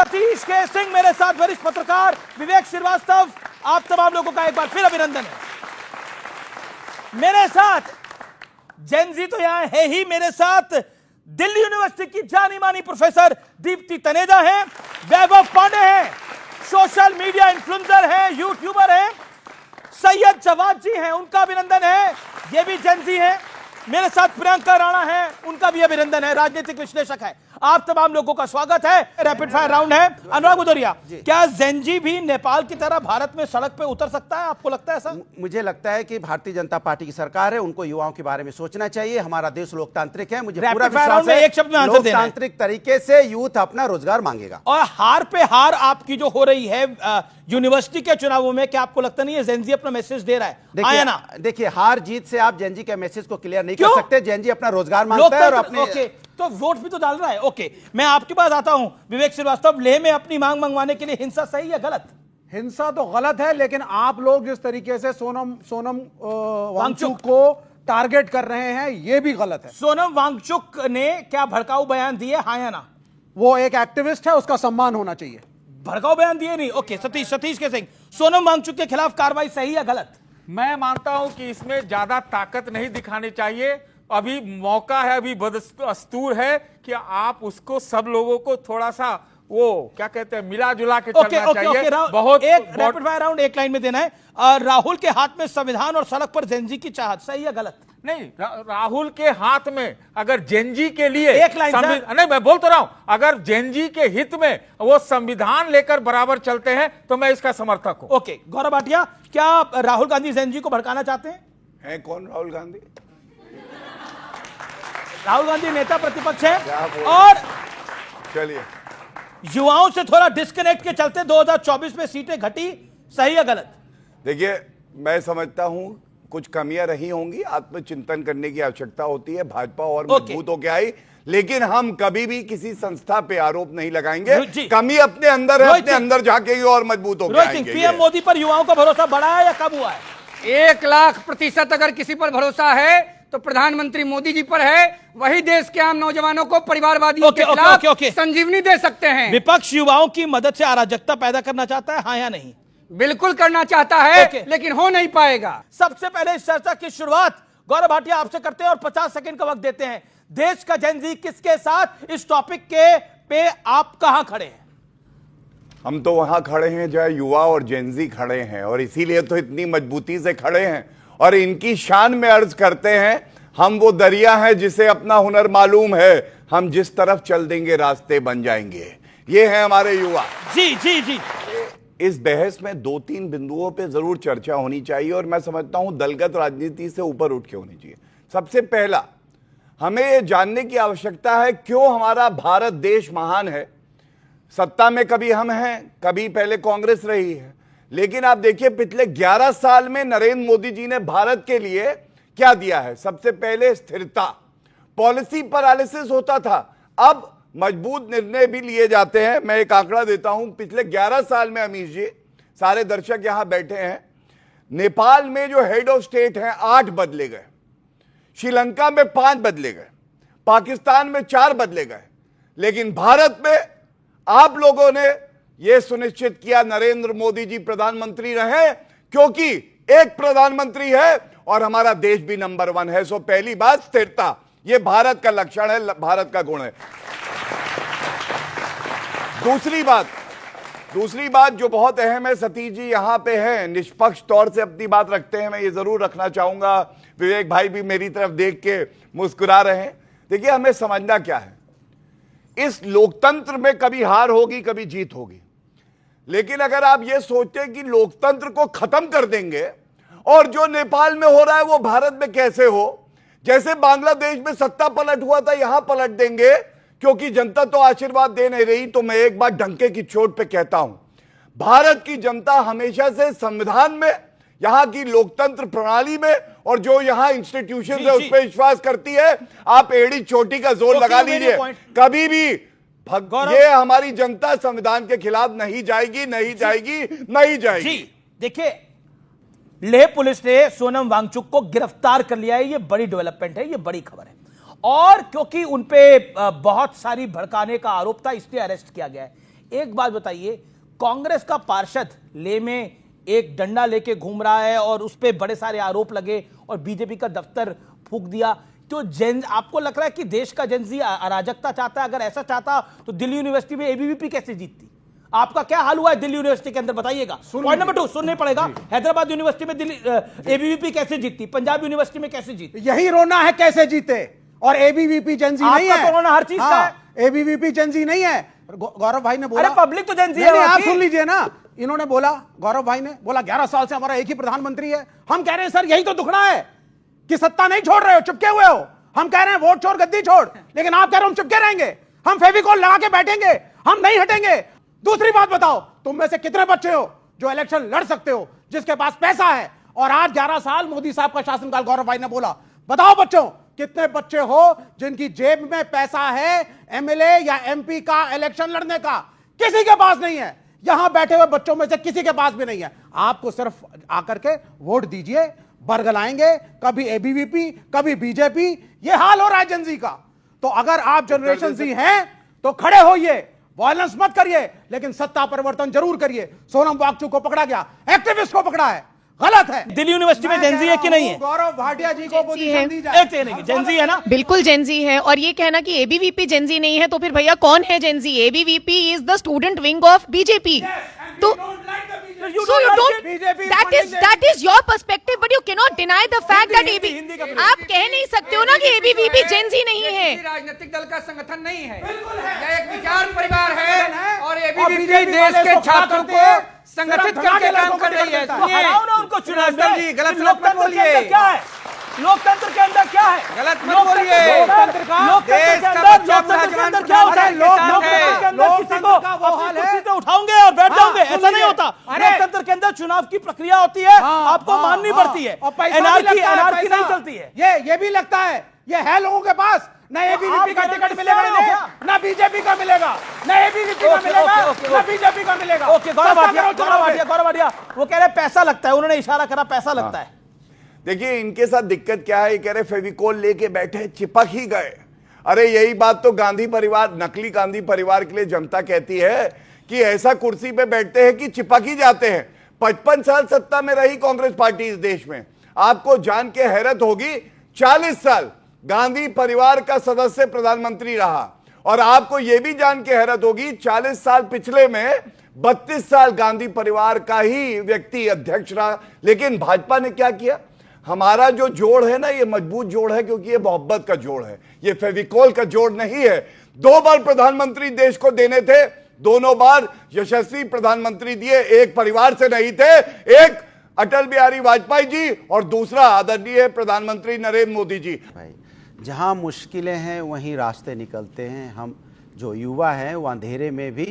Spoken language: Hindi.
सतीश के सिंह, मेरे साथ वरिष्ठ पत्रकार विवेक श्रीवास्तव, आप तमाम लोगों का एक बार फिर अभिनंदन है। मेरे साथ जेनजी तो यहां है ही, मेरे साथ दिल्ली यूनिवर्सिटी की जानी मानी प्रोफेसर दीप्ति तनेजा हैं, वैभव पांडे हैं, सोशल मीडिया इन्फ्लुएंसर हैं, यूट्यूबर हैं, सैयद जवाद जी हैं, उनका अभिनंदन है, ये भी जेनजी हैं। मेरे साथ प्रियंका राणा है, उनका भी अभिनंदन है, राजनीतिक विश्लेषक है। आप तमाम लोगों का स्वागत है। रैपिड फायर राउंड है। अनुराग भदौरिया, क्या जेनजी भी नेपाल की तरह भारत में सड़क पे उतर सकता है? आपको लगता है ऐसा? मुझे लगता है कि भारतीय जनता पार्टी की सरकार है, उनको युवाओं के बारे में सोचना चाहिए। हमारा देश लोकतांत्रिक है, मुझे पूरा विश्वास है एक शब्द में आंसर देना है। लोकतांत्रिक तरीके से यूथ अपना रोजगार मांगेगा। और हार पे हार आपकी जो हो रही है यूनिवर्सिटी के चुनावों में, क्या आपको लगता नहीं है जेनजी अपना मैसेज दे रहा है? आया ना? देखिए, हार जीत से आप जेनजी के मैसेज को क्लियर नहीं कर सकते। जेनजी अपना रोजगार मांगता है और अपने तो वोट भी तो डाल रहा है। ओके, मैं आपके पास आता हूं विवेक श्रीवास्तव। लेह में अपनी मांग मंगवाने के लिए हिंसा सही या गलत? हिंसा तो गलत है, लेकिन आप लोग जिस तरीके से सोनम वांगचुक को टारगेट कर रहे हैं, यह भी गलत है। सोनम वांगचुक ने क्या भड़काऊ बयान दिए, हाँ या ना? वो एक एक्टिविस्ट है, उसका सम्मान होना चाहिए। भड़काऊ बयान दिए नहीं। ओके, सतीश के सिंह, सोनम वांगचुक के खिलाफ कार्रवाई सही या गलत? मैं मानता हूं कि इसमें ज्यादा ताकत नहीं दिखानी चाहिए। अभी मौका है, अभी बदस्तूर है कि आप उसको, सब लोगों को थोड़ा सा वो क्या कहते हैं, मिला जुला के चलना चाहिए। बहुत एक रैपिड फायर राउंड एक लाइन में देना है। राहुल के हाथ में संविधान और सड़क पर जेनजी की चाहत, सही या गलत? नहीं, राहुल के हाथ में अगर जेनजी के लिए एक लाइन नहीं, मैं बोल तो रहा हूं, अगर जेनजी के हित में वो संविधान लेकर बराबर चलते हैं तो मैं इसका समर्थक हूं। ओके, गौरव भाटिया, क्या राहुल गांधी जेनजी को भड़काना चाहते हैं? है कौन राहुल गांधी? राहुल गांधी नेता प्रतिपक्ष है और चलिए, युवाओं से थोड़ा डिस्कनेक्ट के चलते 2024 में सीटें घटी, सही या गलत? देखिए, मैं समझता हूं कुछ कमियां रही होंगी, आत्मचिंतन करने की आवश्यकता होती है। भाजपा और मजबूत होकर आई, लेकिन हम कभी भी किसी संस्था पे आरोप नहीं लगाएंगे। कमी अपने अंदर है, अपने अंदर जाके और मजबूत होकर आएंगे। पीएम मोदी पर युवाओं का भरोसा बढ़ा है या कम हुआ है? 1,00,000% अगर किसी पर भरोसा है तो प्रधानमंत्री मोदी जी पर है। वही देश के आम नौजवानों को परिवारवादियों के खिलाफ संजीवनी दे सकते हैं। विपक्ष युवाओं की मदद से अराजकता पैदा करना चाहता है, हाँ या नहीं? बिल्कुल करना चाहता है, लेकिन हो नहीं पाएगा। सबसे पहले इस चर्चा की शुरुआत गौरव भाटिया आपसे करते हैं और 50 सेकंड का वक्त देते हैं। देश का जेनजी किसके साथ? इस टॉपिक के पे आप कहां खड़े हैं? हम तो वहां खड़े हैं जहां युवा और जेनजी खड़े हैं, और इसीलिए तो इतनी मजबूती से खड़े हैं और इनकी शान में अर्ज करते हैं, हम वो दरिया हैं जिसे अपना हुनर मालूम है, हम जिस तरफ चल देंगे रास्ते बन जाएंगे। ये है हमारे युवा। जी जी जी, इस बहस में 2-3 बिंदुओं पे जरूर चर्चा होनी चाहिए और मैं समझता हूं दलगत राजनीति से ऊपर उठ के होनी चाहिए। सबसे पहला, हमें यह जानने की आवश्यकता है क्यों हमारा भारत देश महान है। सत्ता में कभी हम हैं, कभी पहले कांग्रेस रही है, लेकिन आप देखिए पिछले 11 साल में नरेंद्र मोदी जी ने भारत के लिए क्या दिया है। सबसे पहले स्थिरता, पॉलिसी पैरालिसिस होता था, अब मजबूत निर्णय भी लिए जाते हैं। मैं एक आंकड़ा देता हूं, पिछले 11 साल में अमीश जी, सारे दर्शक यहां बैठे हैं, नेपाल में जो हेड ऑफ स्टेट हैं 8 बदले गए, श्रीलंका में 5 बदले गए, पाकिस्तान में 4 बदले गए, लेकिन भारत में आप लोगों ने यह सुनिश्चित किया नरेंद्र मोदी जी प्रधानमंत्री रहे, क्योंकि एक प्रधानमंत्री है और हमारा देश भी नंबर 1 है। सो पहली बात स्थिरता, यह भारत का लक्षण है, भारत का गुण है। दूसरी बात जो बहुत अहम है, सतीश जी यहां पे हैं, निष्पक्ष तौर से अपनी बात रखते हैं, मैं ये जरूर रखना चाहूंगा। विवेक भाई भी मेरी तरफ देख के मुस्कुरा रहे हैं। देखिए, हमें समझना क्या है, इस लोकतंत्र में कभी हार होगी, कभी जीत होगी, लेकिन अगर आप ये सोचते हैं कि लोकतंत्र को खत्म कर देंगे और जो नेपाल में हो रहा है वो भारत में कैसे हो, जैसे बांग्लादेश में सत्ता पलट हुआ था यहां पलट देंगे, क्योंकि जनता तो आशीर्वाद दे नहीं रही। तो मैं एक बात डंके की चोट पे कहता हूं, भारत की जनता हमेशा से संविधान में, यहां की लोकतंत्र प्रणाली में और जो यहां इंस्टीट्यूशन है उस पर विश्वास करती है। आप एड़ी चोटी का जोर लगा लीजिए, कभी भी ये हमारी जनता संविधान के खिलाफ नहीं जाएगी, नहीं जाएगी, नहीं जाएगी। जी देखिए, लेह पुलिस ने सोनम वांगचुक को गिरफ्तार कर लिया है, ये बड़ी डेवलपमेंट है, ये बड़ी खबर है। और क्योंकि उनपे बहुत सारी भड़काने का आरोप था, इसलिए अरेस्ट किया गया है। एक बात बताइए, कांग्रेस का पार्षद ले में एक डंडा लेके घूम रहा है और उस पर बड़े सारे आरोप लगे और बीजेपी का दफ्तर फूंक दिया, तो आपको लग रहा है कि देश का जेंजी अराजकता चाहता है? अगर ऐसा चाहता तो दिल्ली यूनिवर्सिटी में एबीवीपी कैसे जीतती? आपका क्या हाल हुआ है दिल्ली यूनिवर्सिटी के अंदर, बताइएगा। पॉइंट नंबर 2 सुनने पड़ेगा, हैदराबाद यूनिवर्सिटी में दिल्ली एबीवीपी कैसे जीतती, पंजाब यूनिवर्सिटी में कैसे जीती? यही रोना है कैसे जीते। और एबीवीपी जेंजी नहीं है, कोरोना हर चीज का है। एबीवीपी जेंजी नहीं है। गौरव भाई ने बोला, अरे पब्लिक तो जेंजी है। आप सुन लीजिए ना, इन्होंने बोला, गौरव भाई ने बोला 11 साल से हमारा एक ही प्रधानमंत्री है। हम कह रहे हैं सर यही तो दुखड़ा है कि सत्ता नहीं छोड़ रहे हो, चिपके हुए हो। हम कह रहे हैं वोट छोड़ गद्दी छोड़, लेकिन आप कह रहे हो हम चिपके रहेंगे, हम फेविकॉल लगा के बैठेंगे, हम नहीं हटेंगे। दूसरी बात बताओ, तुम में से कितने बच्चे हो जो इलेक्शन लड़ सकते हो, जिसके पास पैसा है? और आज 11 साल मोदी साहब का शासनकाल, गौरव भाई ने बोला, बताओ बच्चों कितने बच्चे हो जिनकी जेब में पैसा है एमएलए या एमपी का इलेक्शन लड़ने का? किसी के पास नहीं है। यहां बैठे हुए बच्चों में से किसी के पास भी नहीं है। आपको सिर्फ आकर के वोट दीजिए, बरगलाएंगे, कभी एबीवीपी कभी बीजेपी, ये हाल हो रहा है जेंजी का। तो अगर आप जनरेशन जी हैं तो खड़े होइए, वायलेंस मत करिए, लेकिन सत्ता परिवर्तन जरूर करिए। सोनम वांगचुक को पकड़ा गया, एक्टिविस्ट को पकड़ा है, गलत है। दिल्ली यूनिवर्सिटी में जेंजी है कि नहीं है? गौरव भाटिया जी को पोजीशन दी जाए। जेंजी है ना? बिल्कुल जेंजी है। और ये कहना कि एबीवीपी जेंजी नहीं है, तो फिर भैया कौन है Gen Z? ABVP is the student wing of BJP. तो so you don't, that is your perspective, but you cannot deny the fact that आप कह नहीं सकते हो ना कि एबीवीपी जेंजी नहीं है। राजनीतिक दल का संगठन नहीं है, यह एक विचार परिवार है और एबीवीपी देश के छात्रों को संगठित करके काम कर रही है। हराओ ना उनको चुनाव में। गलत लोकतंत्र मत बोलिए। के अंदर क्या है? लोकतंत्र के अंदर क्या है? गलत मत बोलिए। लोकतंत्र के अंदर क्या होता है? लोकतंत्र के अंदर किसी को अपनी कुर्सी से उठाओगे और बैठ जाओगे, ऐसा नहीं होता। लोकतंत्र के अंदर चुनाव की प्रक्रिया होती है, आपको माननी पड़ती है। एनआरकी नहीं चलती है। ये भी लगता है, ये है लोगों के पास, ना एबीवीपी का टिकट मिलेगा इन्हें, ना बीजेपी का मिलेगा, ना एबीवीपी का मिलेगा, ना बीजेपी का मिलेगा। ओके, गौरव भाटिया वो कह रहे पैसा लगता है, उन्होंने इशारा करा पैसा लगता है। देखिए इनके साथ दिक्कत क्या है, ये कह रहे फेविकोल लेके बैठे, चिपक ही गए। अरे यही बात तो गांधी परिवार, नकली गांधी परिवार के लिए जनता कहती है कि ऐसा कुर्सी पे बैठते हैं कि चिपक ही जाते हैं। 55 साल सत्ता में रही कांग्रेस पार्टी इस देश में, आपको जान के हैरत होगी 40 साल गांधी परिवार का सदस्य प्रधानमंत्री रहा। और आपको यह भी जान के हैरत होगी 40 साल पिछले में 32 साल गांधी परिवार का ही व्यक्ति अध्यक्ष रहा। लेकिन भाजपा ने क्या किया? हमारा जो जोड़ है ना, ये मजबूत जोड़ है, क्योंकि ये मोहब्बत का जोड़ है, ये फेविकोल का जोड़ नहीं है। 2 बार प्रधानमंत्री देश को देने थे, दोनों बार यशस्वी प्रधानमंत्री दिए, एक परिवार से नहीं थे, एक अटल बिहारी वाजपेयी जी और दूसरा आदरणीय प्रधानमंत्री नरेंद्र मोदी जी। भाई जहां मुश्किलें हैं वहीं रास्ते निकलते हैं। हम जो युवा हैं वो अंधेरे में भी